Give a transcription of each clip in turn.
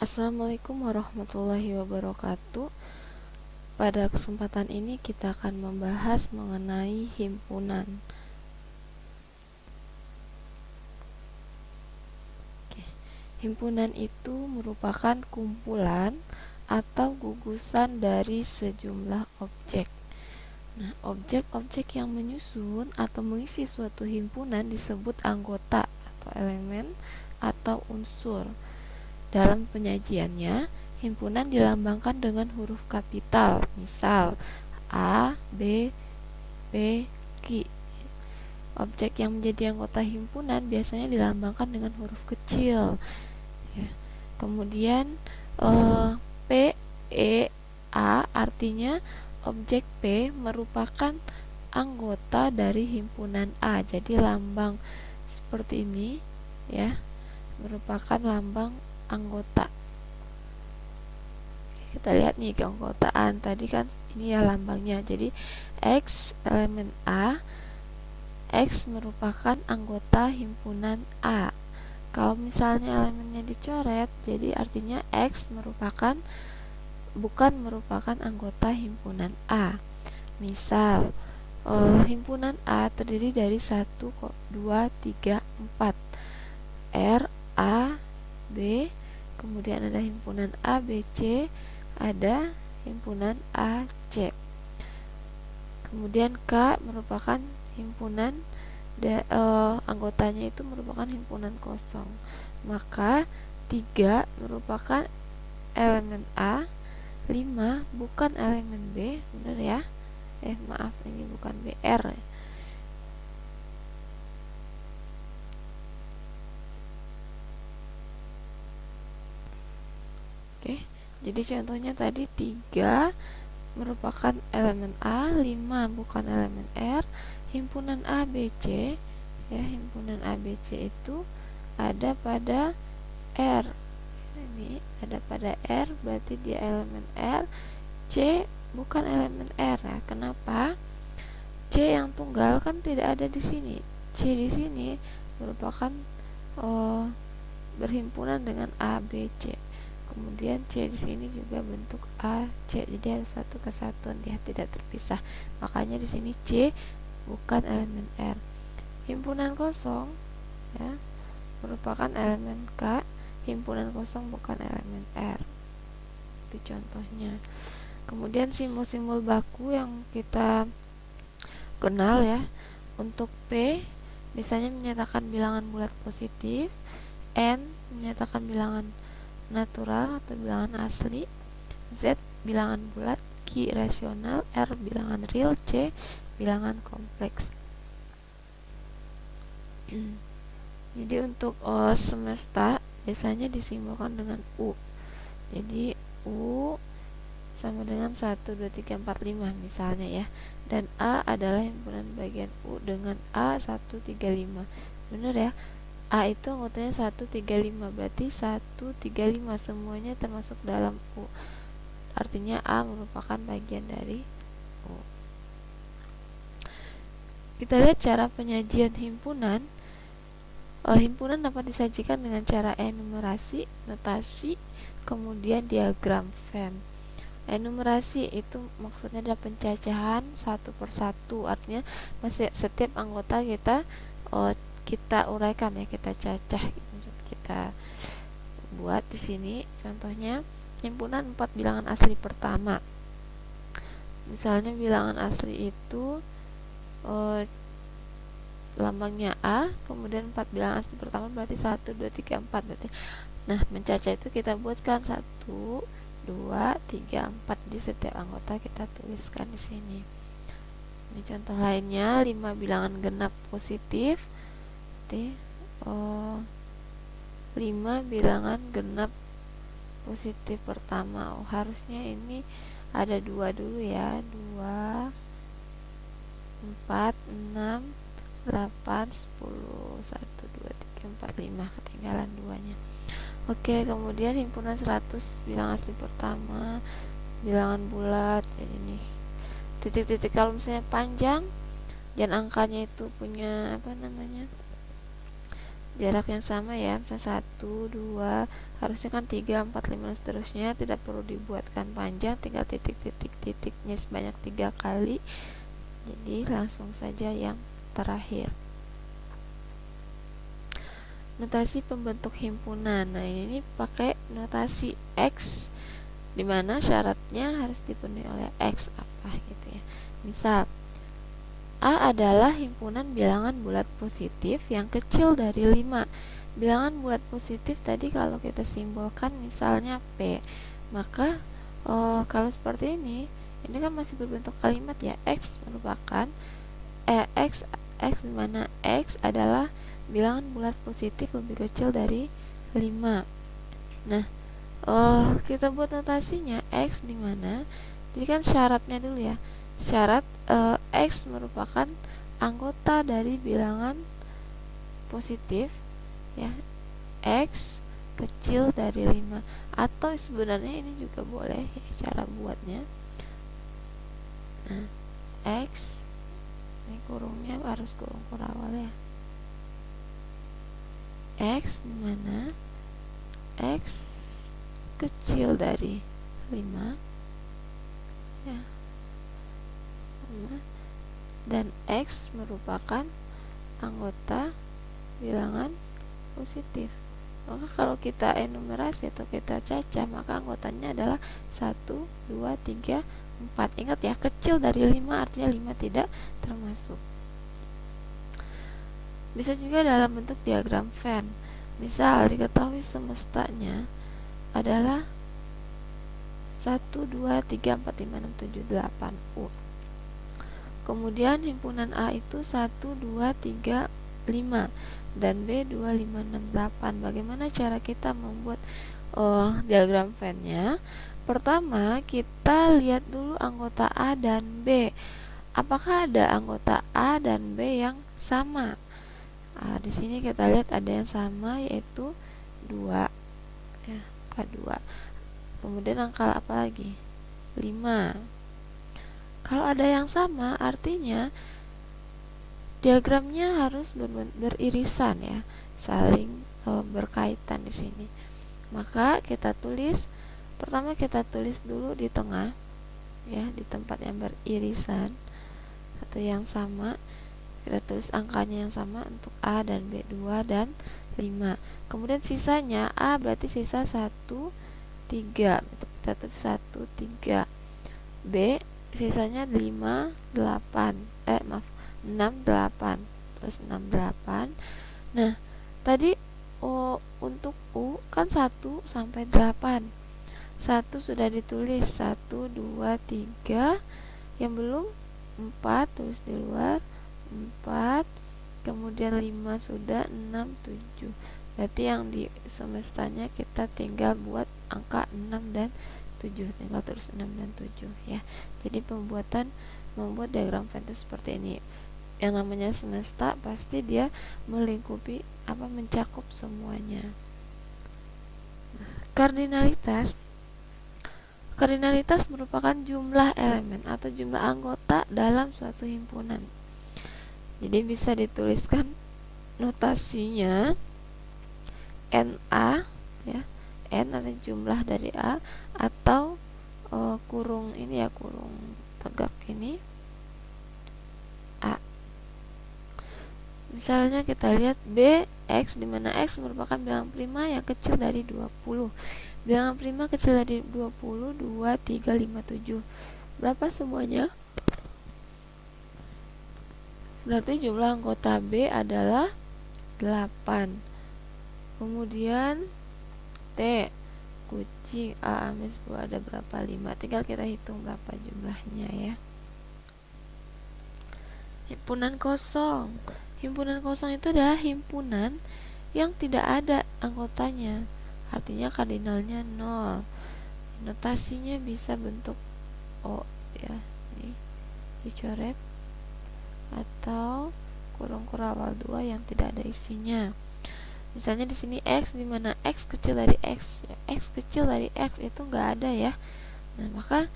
Assalamualaikum warahmatullahi wabarakatuh. Pada kesempatan ini kita akan membahas mengenai himpunan. Oke. Himpunan itu merupakan kumpulan atau gugusan dari sejumlah objek. Nah, objek-objek yang menyusun atau mengisi suatu himpunan disebut anggota atau elemen atau unsur. Dalam penyajiannya, himpunan dilambangkan dengan huruf kapital, misal A, B, P, Q. Objek yang menjadi anggota himpunan biasanya dilambangkan dengan huruf kecil. Ya. Kemudian P, E, A artinya objek P merupakan anggota dari himpunan A. Jadi lambang seperti ini ya merupakan lambang anggota. Kita lihat nih keanggotaan tadi kan ini ya lambangnya. Jadi X elemen A, X merupakan anggota himpunan A. Kalau misalnya elemennya dicoret, jadi artinya X bukan merupakan anggota himpunan A. Misal himpunan A terdiri dari 1, 2, 3, 4 R, A, B, kemudian ada himpunan A, B, C, ada himpunan A, C. Kemudian K merupakan himpunan anggotanya itu merupakan himpunan kosong. Maka 3 merupakan elemen A, 5 bukan elemen B, benar ya? Maaf, ini bukan BR ya. Oke, jadi contohnya tadi 3 merupakan elemen A, 5 bukan elemen R. Himpunan ABC ya, himpunan ABC itu ada pada R. Ini ada pada R, berarti dia elemen R. C bukan elemen R ya. Kenapa? C yang tunggal kan tidak ada di sini. C di sini merupakan berhimpunan dengan A, B, C. Kemudian C di sini juga bentuk A, C. Jadi harus satu kesatuan, dia tidak terpisah. Makanya di sini C bukan elemen R. Himpunan kosong ya merupakan elemen K. Himpunan kosong bukan elemen R. Itu contohnya. Kemudian simbol-simbol baku yang kita kenal ya. Untuk P biasanya menyatakan bilangan bulat positif, N menyatakan bilangan natural atau bilangan asli, Z bilangan bulat, Q rasional, R bilangan real, C bilangan kompleks. Jadi untuk semesta biasanya disimbolkan dengan U. Jadi U sama dengan 1, 2, 3, 4, 5 misalnya ya. Dan A adalah himpunan bagian U dengan A 1, 3, 5. Benar ya? A itu anggotanya 1, 3, 5. Berarti 1, 3, 5 semuanya termasuk dalam U. Artinya A merupakan bagian dari U. Kita lihat cara penyajian himpunan. Himpunan dapat disajikan dengan cara enumerasi, notasi, kemudian diagram Venn. Enumerasi itu maksudnya adalah pencacahan satu persatu, artinya setiap anggota kita uraikan ya, kita cacah, kita buat di sini. Contohnya himpunan 4 bilangan asli pertama. Misalnya bilangan asli itu lambangnya A, kemudian 4 bilangan asli pertama berarti 1, 2, 3, 4 berarti. Nah, mencacah itu kita buatkan 1, 2, 3, 4 di setiap anggota kita tuliskan di sini. Ini contoh lainnya, 5 bilangan genap positif. 5 bilangan genap positif pertama. Harusnya ini ada 2 dulu ya. 2, 4, 6, 8, 10, 1, 2, 3, 4, 5, ketinggalan 2-nya. Oke, kemudian himpunan 100 bilangan asli pertama, bilangan bulat. Jadi nih titik-titik kalau misalnya panjang dan angkanya itu punya jarak yang sama ya, misalnya 1, 2, harusnya kan 3, 4, 5 dan seterusnya, tidak perlu dibuatkan panjang, tinggal titiknya sebanyak 3 kali. Jadi langsung saja yang terakhir. Notasi pembentuk himpunan. Nah, ini pakai notasi X, dimana syaratnya harus dipenuhi oleh X apa gitu ya. Misal A adalah himpunan bilangan bulat positif yang kecil dari 5. Bilangan bulat positif tadi kalau kita simbolkan misalnya P, maka kalau seperti ini kan masih berbentuk kalimat ya. X merupakan X dimana X adalah bilangan bulat positif lebih kecil dari 5. Nah, kita buat notasinya X dimana, jadi kan syaratnya dulu ya. Syarat X merupakan anggota dari bilangan positif ya, X kecil dari 5. Atau sebenarnya ini juga boleh ya cara buatnya. Nah, X ini kurungnya harus kurung kurawal ya. X dimana X kecil dari 5 ya, dan X merupakan anggota bilangan positif. Maka kalau kita enumerasi atau kita cacah, maka anggotanya adalah 1, 2, 3, 4. Ingat ya, kecil dari 5 artinya 5 tidak termasuk. Bisa juga dalam bentuk diagram Venn. Misal diketahui semestanya adalah 1, 2, 3, 4, 5, 6, 7, 8 U. Kemudian himpunan A itu 1, 2, 3, 5 dan B 2, 5, 6, 8. Bagaimana cara kita membuat diagram Venn-nya? Pertama, kita lihat dulu anggota A dan B. Apakah ada anggota A dan B yang sama? Di sini kita lihat ada yang sama, yaitu 2 ya, angka 2. Kemudian angka apa lagi? 5. Kalau ada yang sama, artinya diagramnya harus beririsan ya, saling berkaitan di sini. Maka kita tulis, pertama kita tulis dulu di tengah ya, di tempat yang beririsan atau yang sama, kita tulis angkanya yang sama untuk A dan B 2 dan 5. Kemudian sisanya A berarti sisa 1, 3. Kita tulis 1, 3. B sisanya 5, 8. 6, 8. Terus 6, 8. Nah, tadi untuk U kan 1 sampai 8. 1 sudah ditulis, 1, 2, 3. Yang belum 4 tulis di luar, 4. Kemudian 5 sudah, 6, 7. Berarti yang di semestanya kita tinggal buat angka 6 dan 7, tinggal terus 6 dan 7 ya. Jadi membuat diagram Venn itu seperti ini. Yang namanya semesta pasti dia melingkupi mencakup semuanya. Kardinalitas merupakan jumlah elemen atau jumlah anggota dalam suatu himpunan. Jadi bisa dituliskan notasinya NA ya. N atau jumlah dari A, atau kurung ini ya, kurung tegak ini A. Misalnya kita lihat B, X, dimana X merupakan bilangan prima yang kecil dari 20. Bilangan prima kecil dari 20, 2, 3, 5, 7. Berapa semuanya? Berarti jumlah anggota B adalah 8. Kemudian T, kucing, A, amis, buah ada berapa? 5. Tinggal kita hitung berapa jumlahnya ya. Himpunan kosong. Himpunan kosong itu adalah himpunan yang tidak ada anggotanya. Artinya kardinalnya 0. Notasinya bisa bentuk O ya. Ini dicoret, atau kurung kurawal 2 yang tidak ada isinya. Misalnya di sini X, di mana X kecil dari X ya. X kecil dari X itu nggak ada ya. Nah, maka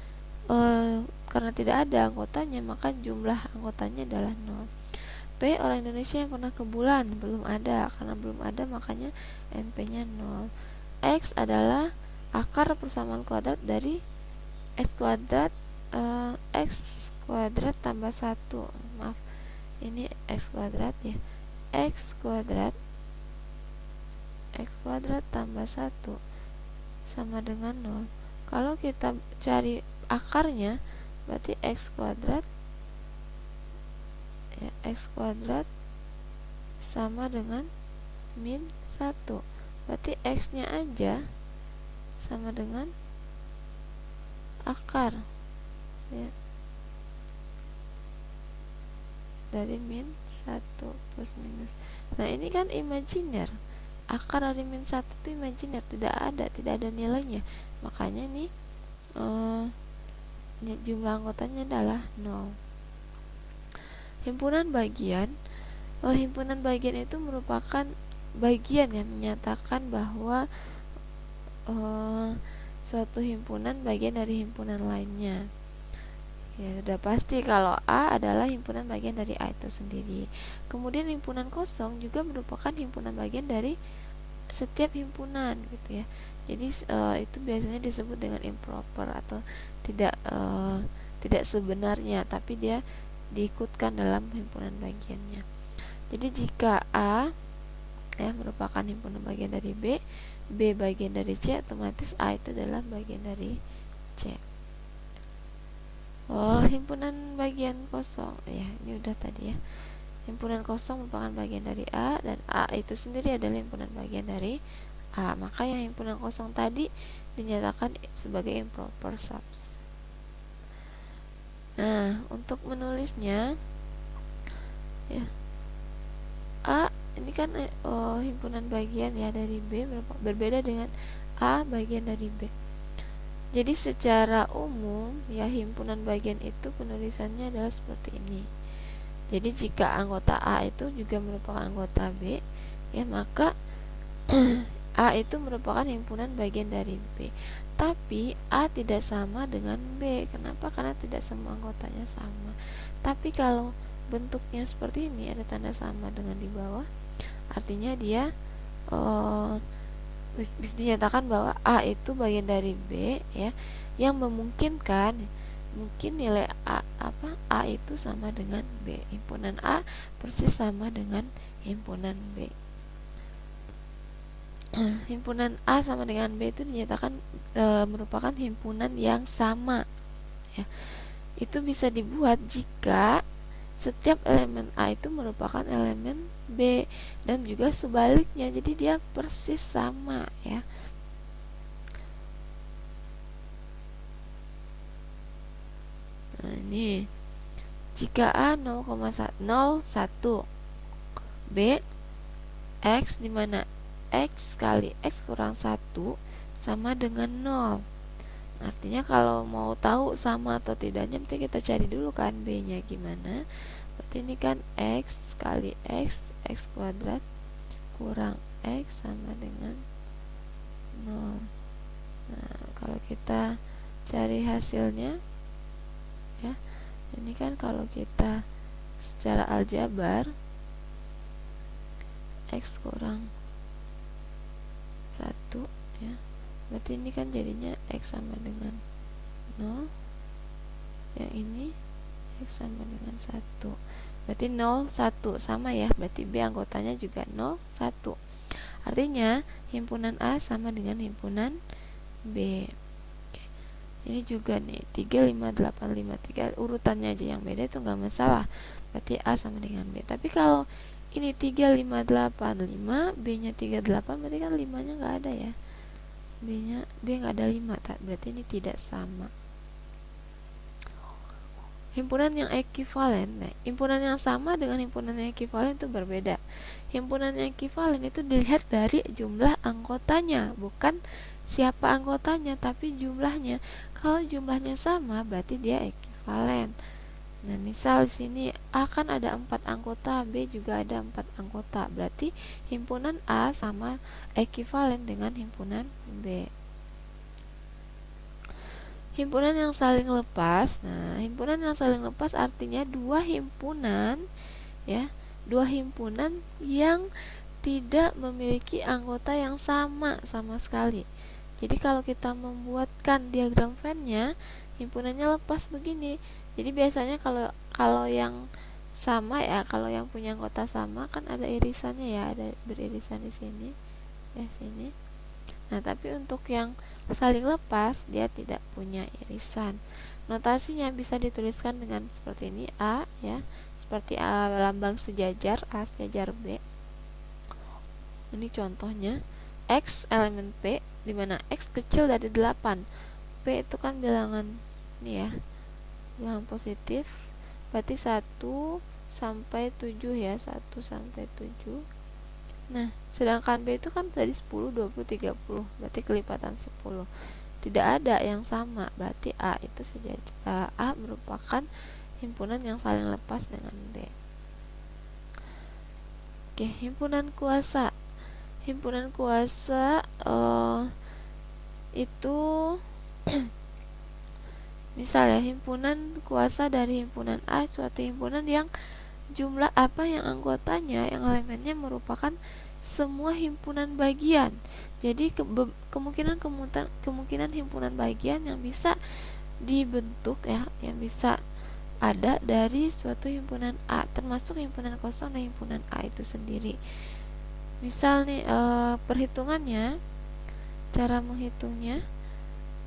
karena tidak ada anggotanya, maka jumlah anggotanya adalah 0. NP orang Indonesia yang pernah ke bulan, belum ada. Karena belum ada makanya NP-nya 0. X adalah akar persamaan kuadrat dari X kuadrat X kuadrat tambah 1. Maaf, ini X kuadrat ya. X kuadrat tambah 1 sama dengan 0. Kalau kita cari akarnya, berarti X kuadrat ya, X kuadrat sama dengan min 1. Berarti X nya aja sama dengan akar ya, dari min 1 plus minus. Nah ini kan imajiner, akar dari min 1 itu imajiner, tidak ada nilainya, makanya ini jumlah anggotanya adalah 0. Himpunan bagian itu merupakan bagian yang menyatakan bahwa suatu himpunan bagian dari himpunan lainnya. Ya sudah pasti kalau A adalah himpunan bagian dari A itu sendiri. Kemudian himpunan kosong juga merupakan himpunan bagian dari setiap himpunan gitu ya. Jadi itu biasanya disebut dengan improper atau tidak sebenarnya, tapi dia diikutkan dalam himpunan bagiannya. Jadi jika A ya merupakan himpunan bagian dari B, B bagian dari C, otomatis A itu adalah bagian dari C. Himpunan bagian kosong ya, ini udah tadi ya. Himpunan kosong merupakan bagian dari A, dan A itu sendiri adalah himpunan bagian dari A. Maka yang himpunan kosong tadi dinyatakan sebagai improper subset. Nah, untuk menulisnya ya, A ini kan himpunan bagian ya dari B, berbeda dengan A bagian dari B. Jadi secara umum ya, himpunan bagian itu penulisannya adalah seperti ini. Jadi jika anggota A itu juga merupakan anggota B ya, maka A itu merupakan himpunan bagian dari B. Tapi A tidak sama dengan B. Kenapa? Karena tidak semua anggotanya sama. Tapi kalau bentuknya seperti ini, ada tanda sama dengan di bawah, artinya dia bisa dinyatakan bahwa A itu bagian dari B ya, yang memungkinkan mungkin nilai A itu sama dengan B. Himpunan A persis sama dengan himpunan B. Himpunan A sama dengan B itu dinyatakan merupakan himpunan yang sama ya. Itu bisa dibuat jika setiap elemen A itu merupakan elemen B, dan juga sebaliknya, jadi dia persis sama ya. Nah ini jika A 0,01 B X, dimana X kali X kurang 1 sama dengan 0. Artinya kalau mau tahu sama atau tidaknya, berarti kita cari dulu kan B nya gimana. Berarti ini kan X kali X kuadrat kurang X sama dengan 0. Nah kalau kita cari hasilnya ya, ini kan kalau kita secara aljabar X kurang 1 ya, berarti ini kan jadinya X sama dengan 0, yang ini X sama dengan 1, berarti 0, 1 sama ya, berarti B anggotanya juga 0, 1. Artinya himpunan A sama dengan himpunan B. Oke. Ini juga nih 3, 5, 8, 5, 3, urutannya aja yang beda itu nggak masalah, berarti A sama dengan B. Tapi kalau ini 3, 5, 8, 5, B nya 3, 8, berarti kan 5 nya nggak ada ya, B nggak ada 5, berarti ini tidak sama. Himpunan yang ekivalen, nah, himpunan yang sama dengan himpunan yang ekivalen itu berbeda. Himpunan yang ekivalen itu dilihat dari jumlah anggotanya, bukan siapa anggotanya, tapi jumlahnya. Kalau jumlahnya sama, berarti dia ekivalen. Nah, misal di sini A kan ada 4 anggota, B juga ada 4 anggota, berarti himpunan A sama ekivalen dengan himpunan B. Himpunan yang saling lepas. Nah, himpunan yang saling lepas artinya dua himpunan ya, dua himpunan yang tidak memiliki anggota yang sama sekali. Jadi kalau kita membuatkan diagram Venn-nya, himpunannya lepas begini. Jadi biasanya kalau yang sama ya, kalau yang punya anggota sama kan ada irisannya ya, ada beririsan di sini ya, sini. Nah, tapi untuk yang saling lepas dia tidak punya irisan. Notasinya bisa dituliskan dengan seperti ini, A ya, seperti A lambang sejajar, A sejajar B. Ini contohnya, X elemen P, di mana X kecil dari 8. P itu kan bilangan ini ya, bilangan positif, berarti 1 sampai 7 ya, 1 sampai 7. Nah, sedangkan B itu kan tadi 10, 20, 30, berarti kelipatan 10. Tidak ada yang sama, berarti A itu A merupakan himpunan yang saling lepas dengan B. Oke, himpunan kuasa. Himpunan kuasa itu misalnya himpunan kuasa dari himpunan A, suatu himpunan yang jumlah yang anggotanya, yang elemennya merupakan semua himpunan bagian. Jadi kemungkinan himpunan bagian yang bisa dibentuk ya, yang bisa ada dari suatu himpunan A, termasuk himpunan kosong dan himpunan A itu sendiri. Misal nih perhitungannya, cara menghitungnya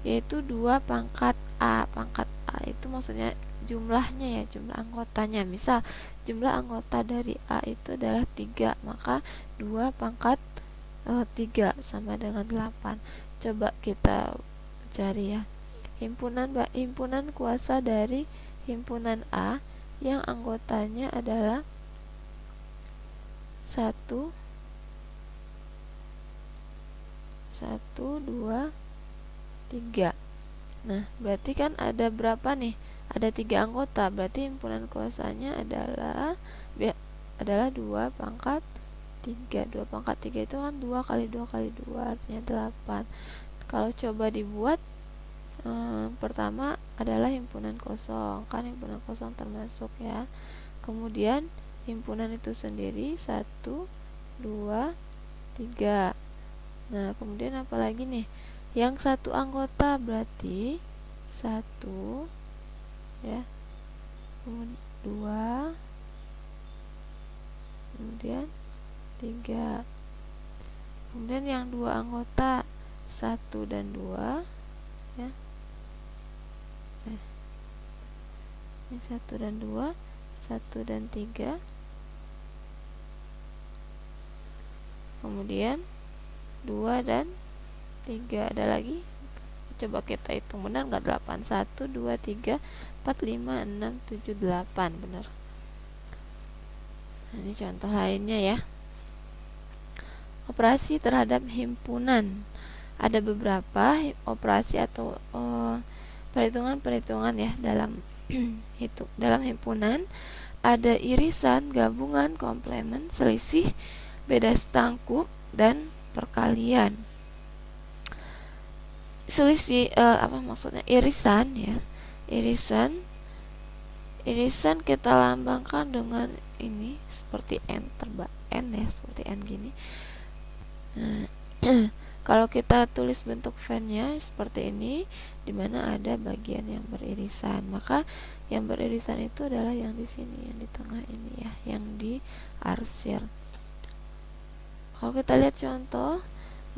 yaitu 2 pangkat A. Pangkat A itu maksudnya jumlahnya ya, jumlah anggotanya. Misal jumlah anggota dari A itu adalah 3, maka 2 pangkat 3 sama dengan 8. Coba kita cari ya, himpunan kuasa dari himpunan A yang anggotanya adalah 1, 2, 3. Nah, berarti kan ada berapa nih? Ada 3 anggota, berarti himpunan kuasanya adalah 2 pangkat 3. 2 pangkat 3 itu kan 2 kali 2 kali 2, artinya 8. Kalau coba dibuat, pertama adalah himpunan kosong, kan himpunan kosong termasuk ya. Kemudian himpunan itu sendiri 1, 2, 3. Nah, kemudian apa lagi nih? Yang satu anggota berarti 1 ya, 2, kemudian 3. Kemudian yang 2 anggota 1 dan 2 ya. Ini 1 dan 2, 1 dan 3. Kemudian 2 dan 3, ada lagi, coba kita hitung benar nggak? 8, 1, 2, 3, 4, 5, 6, 7, 8, benar. Nah, ini contoh lainnya ya. Operasi terhadap himpunan, ada beberapa operasi atau perhitungan ya dalam dalam himpunan. Ada irisan, gabungan, komplement, selisih, beda setangkup, dan perkalian. Selisih maksudnya irisan ya, irisan kita lambangkan dengan ini seperti n ya, seperti n gini. Nah, kalau kita tulis bentuk Venn-nya seperti ini, dimana ada bagian yang beririsan, maka yang beririsan itu adalah yang di sini, yang di tengah ini ya, yang diarsir. Kalau kita lihat contoh,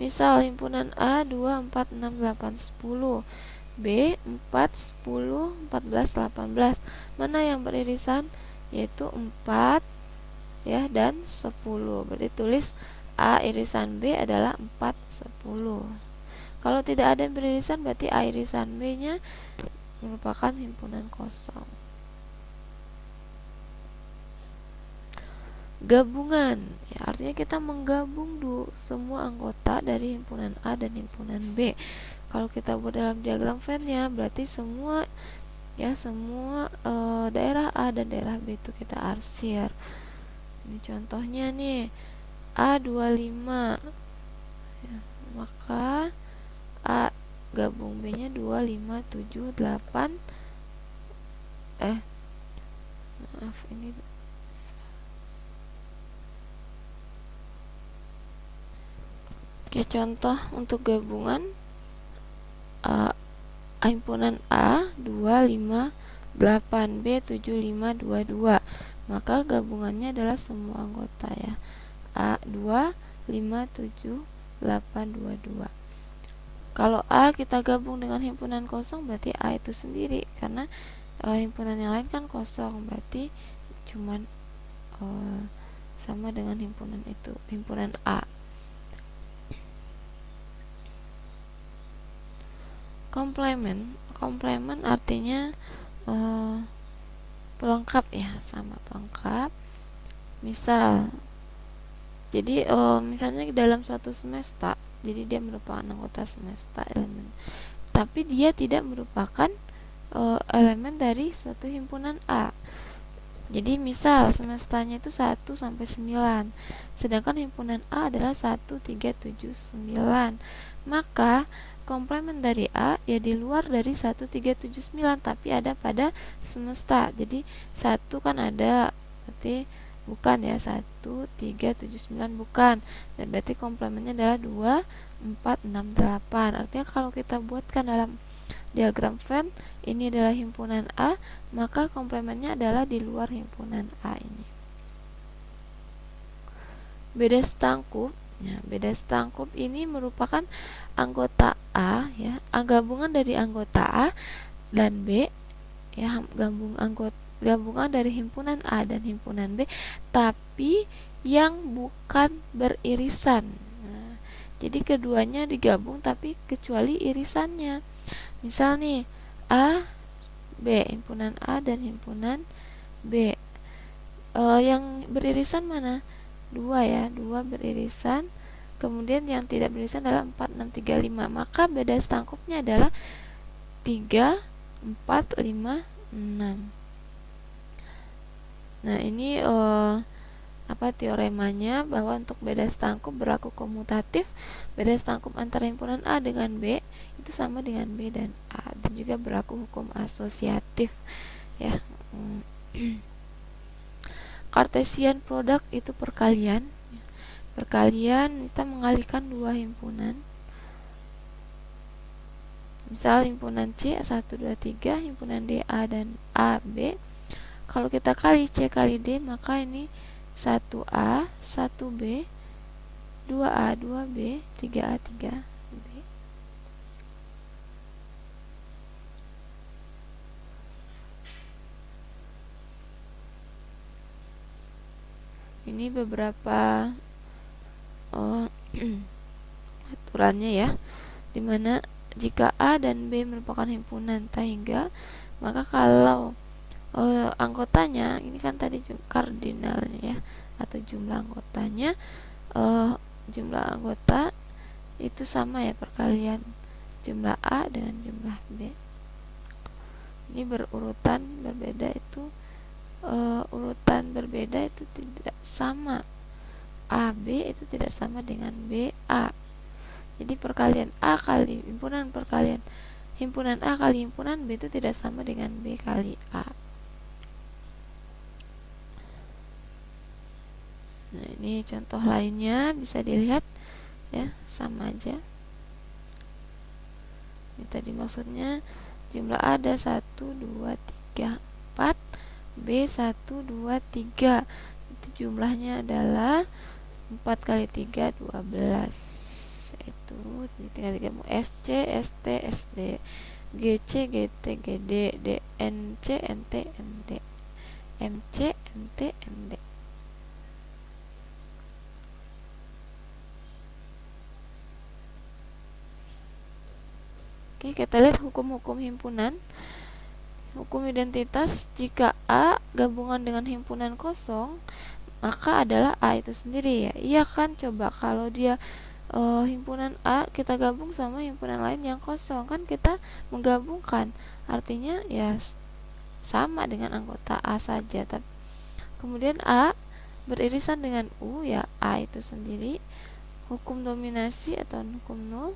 misal himpunan A 2, 4, 6, 8, 10, B 4, 10, 14, 18. Mana yang beririsan? Yaitu 4 ya dan 10. Berarti tulis A irisan B adalah 4, 10. Kalau tidak ada yang beririsan, berarti A irisan B nya merupakan himpunan kosong. Gabungan ya, artinya kita menggabung semua anggota dari himpunan A dan himpunan B. Kalau kita buat dalam diagram Venn-nya, berarti semua daerah A dan daerah B itu kita arsir. Ini contohnya nih, A 25 ya, maka A gabung B nya 2, 5, 7, 8 maaf, ini Oke, contoh untuk gabungan himpunan A 258, B 7522. Maka gabungannya adalah semua anggota ya. A 257 822. Kalau A kita gabung dengan himpunan kosong, berarti A itu sendiri, karena himpunan yang lain kan kosong, berarti cuman sama dengan himpunan itu, himpunan A. Komplement artinya pelengkap ya, sama pelengkap. Misal, jadi misalnya dalam suatu semesta, jadi dia merupakan anggota semesta elemen, tapi dia tidak merupakan elemen dari suatu himpunan A. Jadi misal semestanya itu 1 sampai 9, sedangkan himpunan A adalah 1, 3, 7, 9. Maka komplement dari A ya di luar dari 1, 3, 7, 9, tapi ada pada semesta. Jadi 1 kan ada, berarti bukan ya, 1, 3, 7, 9 bukan. Dan berarti komplementnya adalah 2, 4, 6, 8. Artinya kalau kita buatkan dalam diagram Venn, ini adalah himpunan A, maka komplementnya adalah di luar himpunan A ini. Beda setangkup. Ya, beda setangkup ini merupakan anggota A ya, gabungan dari anggota A dan B ya, gabungan dari himpunan A dan himpunan B, tapi yang bukan beririsan. Nah, jadi keduanya digabung tapi kecuali irisannya. Misal nih A, B, himpunan A dan himpunan B. Yang beririsan mana? 2 ya, 2 beririsan. Kemudian yang tidak beririsan adalah 4, 6, 3, 5. Maka beda setangkupnya adalah 3, 4, 5, 6. Nah, ini teoremanya, bahwa untuk beda setangkup berlaku komutatif. Beda setangkup antara himpunan A dengan B itu sama dengan B dan A, dan juga berlaku hukum asosiatif ya. Cartesian product itu perkalian. Kita mengalihkan dua himpunan. Misal himpunan C 1, 2, 3, himpunan D A dan A, B. Kalau kita kali C kali D, maka ini 1A, 1B, 2A, 2B, 3A, 3B. Ini beberapa aturannya ya, dimana jika A dan B merupakan himpunan tangga, maka kalau anggotanya, ini kan tadi kardinalnya ya, atau jumlah anggotanya, jumlah anggota itu sama ya, perkalian jumlah A dengan jumlah B. Ini berurutan berbeda itu, urutan berbeda itu tidak sama. AB itu tidak sama dengan BA. Jadi perkalian A kali himpunan A kali himpunan B itu tidak sama dengan B kali A. Nah, ini contoh lainnya bisa dilihat ya, sama aja. Ini tadi maksudnya jumlah A ada 1, 2, 3, 4, B 1, 2, 3. Itu jumlahnya adalah 4 kali 3, 12. Itu tinggal digabung SC, ST, SD, GC, GT, GD, DNC, NT, NT, MC, MT, MD. Oke, kita lihat hukum-hukum himpunan. Hukum identitas, jika A gabungan dengan himpunan kosong, maka adalah A itu sendiri ya. Iya kan, coba kalau dia himpunan A kita gabung sama himpunan lain yang kosong, kan kita menggabungkan, artinya ya sama dengan anggota A saja. Tapi kemudian A beririsan dengan U, ya A itu sendiri. Hukum dominasi atau hukum nol,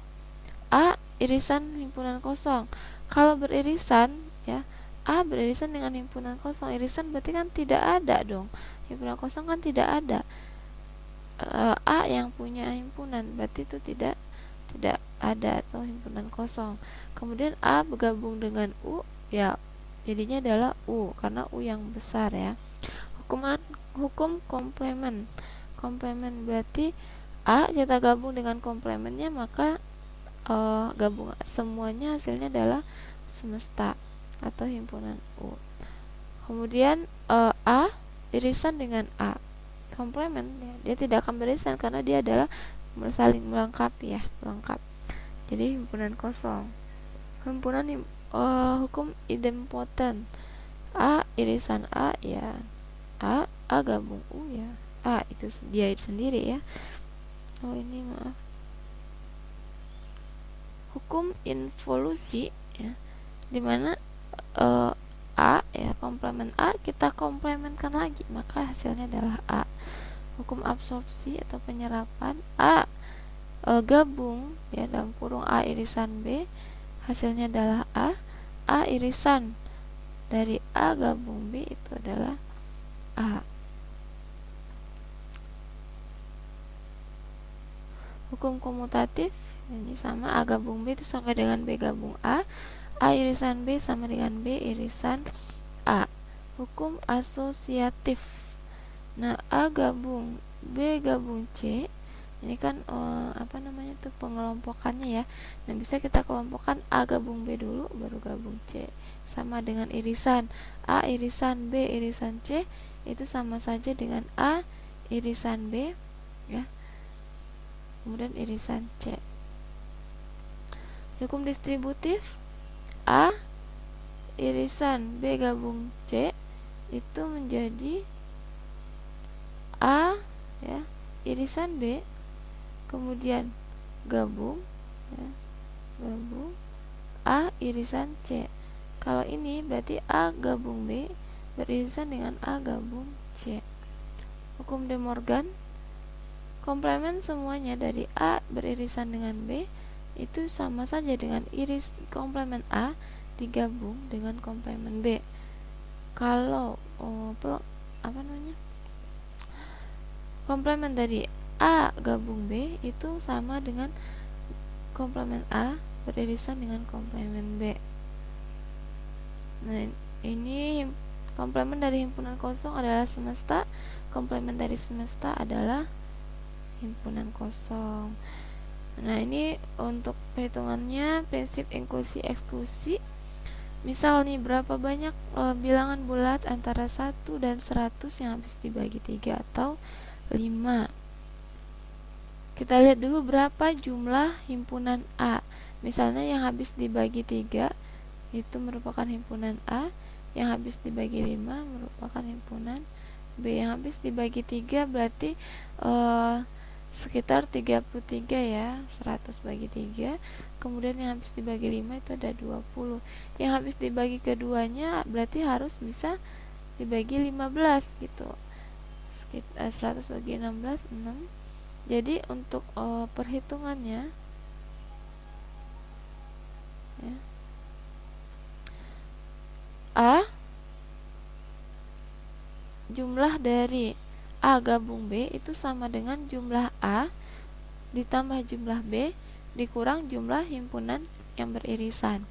A irisan himpunan kosong. Kalau beririsan ya, A beririsan dengan himpunan kosong, irisan berarti kan tidak ada dong, himpunan kosong kan tidak ada. A yang punya himpunan, berarti itu tidak ada atau himpunan kosong. Kemudian A bergabung dengan U, ya jadinya adalah U karena U yang besar ya. Hukum komplement. Komplement berarti A kita gabung dengan komplementnya, maka gabung semuanya hasilnya adalah semesta atau himpunan U. Kemudian A irisan dengan A, komplement ya, dia tidak akan beririsan karena dia adalah saling melengkapi ya, melengkap. Jadi himpunan kosong. Hukum idempotent. A irisan A ya, A gabung U ya, A itu dia sendiri ya. Ini maaf. Hukum involusi ya, dimana A ya, komplement A kita komplementkan lagi, maka hasilnya adalah A. Hukum absorpsi atau penyerapan. A gabung ya dalam kurung A irisan B, hasilnya adalah A irisan dari A gabung B itu adalah A. Hukum komutatif ini sama, A gabung B itu sama dengan B gabung A irisan B sama dengan B irisan A. Hukum asosiatif. Nah, A gabung B gabung C, ini kan pengelompokannya ya. Nah, bisa kita kelompokkan A gabung B dulu baru gabung C. Sama dengan irisan A irisan B irisan C, itu sama saja dengan A irisan B ya. Kemudian irisan C. Hukum distributif. A irisan B gabung C itu menjadi A ya irisan B, kemudian gabung ya, gabung A irisan C. Kalau ini berarti A gabung B beririsan dengan A gabung C. Hukum De Morgan. Komplement semuanya dari A beririsan dengan B itu sama saja dengan iris komplement A digabung dengan komplement B. Kalau komplement dari A gabung B itu sama dengan komplement A beririsan dengan komplement B. Nah, ini komplement dari himpunan kosong adalah semesta, komplement dari semesta adalah himpunan kosong. Nah, ini untuk perhitungannya prinsip inklusi eksklusi. Misal nih, berapa banyak bilangan bulat antara 1 dan 100 yang habis dibagi 3 atau 5. Kita lihat dulu berapa jumlah himpunan A. Misalnya yang habis dibagi 3 itu merupakan himpunan A, yang habis dibagi 5 merupakan himpunan B. Yang habis dibagi 3 berarti sekitar 33 ya, 100 bagi 3. Kemudian yang habis dibagi 5 itu ada 20. Yang habis dibagi keduanya berarti harus bisa dibagi 15 gitu. 100 bagi 16 6. Jadi untuk perhitungannya ya, A jumlah dari A gabung B itu sama dengan jumlah A ditambah jumlah B dikurang jumlah himpunan yang beririsan.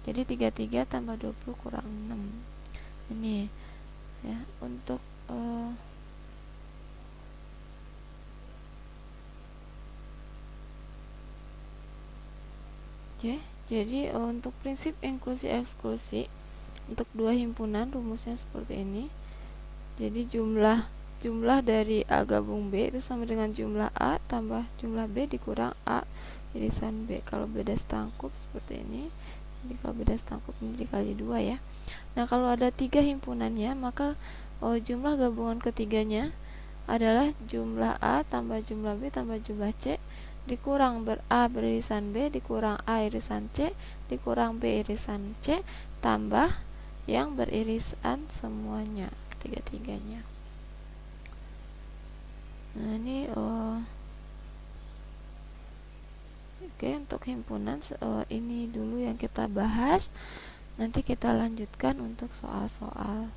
Jadi 33 tambah 20 kurang 6. Ini ya untuk jadi untuk prinsip inklusi eksklusi untuk dua himpunan rumusnya seperti ini. Jadi jumlah dari A gabung B itu sama dengan jumlah A tambah jumlah B dikurang A irisan B. Kalau beda setangkup seperti ini. Jadi kalau beda setangkup ini dikali 2 ya. Nah, kalau ada 3 himpunannya, maka jumlah gabungan ketiganya adalah jumlah A tambah jumlah B tambah jumlah C dikurang A beririsan B dikurang A irisan C dikurang B irisan C tambah yang beririsan semuanya, tiga-tiganya. Nah, ini oke, untuk himpunan ini dulu yang kita bahas. Nanti kita lanjutkan untuk soal-soal